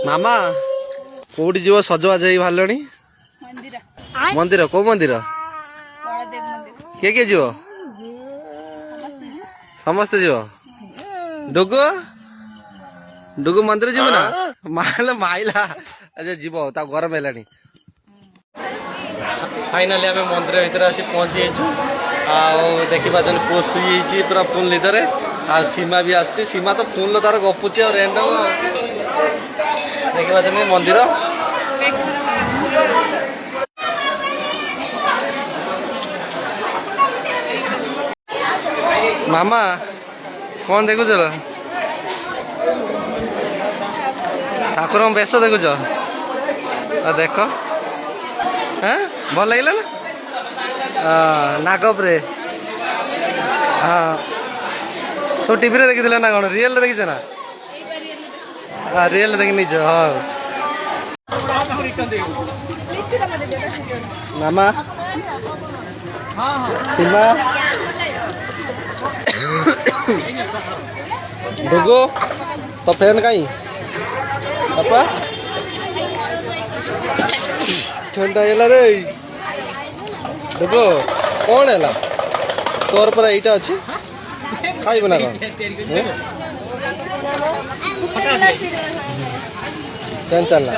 ମାମା କୋଉଠି ଯିବ ସଜବାଜ ହେଇ ବାହାରିଲଣି? ମନ୍ଦିର କୋଉ ମନ୍ଦିର? କିଏ କିଏ ଯିବ? ସମସ୍ତେ ଯିବ। ଡୁଗୁ ଡୁଗୁ ମନ୍ଦିର ଯିବ ନା? ମାଇଲା ଆଚ୍ଛା ଯିବ, ତାକୁ ଗରମ ହେଲାଣି। ଫାଇନାଲି ଆମେ ମନ୍ଦିର ଭିତରେ ଆସି ପହଞ୍ଚି ଯାଇଛୁ। ଆଉ ଦେଖିପାରୁଛନ୍ତି ପୁଅ ଶୋଇଯାଇଛି ପୁରା ଫୁଲ୍ ନିଦରେ। ଆଉ ସୀମା ବି ଆସିଛି। ସୀମା ତ ଫୁଲ୍ ତାର ଗପୁଛି ଆଉ ରେଣ୍ଡମ। ଦେଖିପାରୁଛନ୍ତି ମନ୍ଦିର। ମାମା କଣ ଦେଖୁଛ? ଠାକୁରଙ୍କ ବେଶ ଦେଖୁଛ? ଦେଖ ଭଲ ଲାଗିଲା ନା? ନାଗ ଉପରେ ସବୁ ଟିଭିରେ ଦେଖିଥିଲେ ନା କଣ? ରିଏଲରେ ଦେଖିଛ ନା? ରିଏଲରେ ଦେଖି ନେଇଛ? ହଉ ମାମା ସୀମା ଡୁଗୁ ତ ଫ୍ୟାନ୍ କାଇଁ ବାପା ଥଣ୍ଡା ହେଇଗଲା ରେ। ଡୁଗୁ କଣ ହେଲା ତୋର? ପରା ଏଇଟା ଅଛି, ଖାଇବୁ ନା କଣ? ଫ୍ୟାନ୍ ଚାଲିଲା।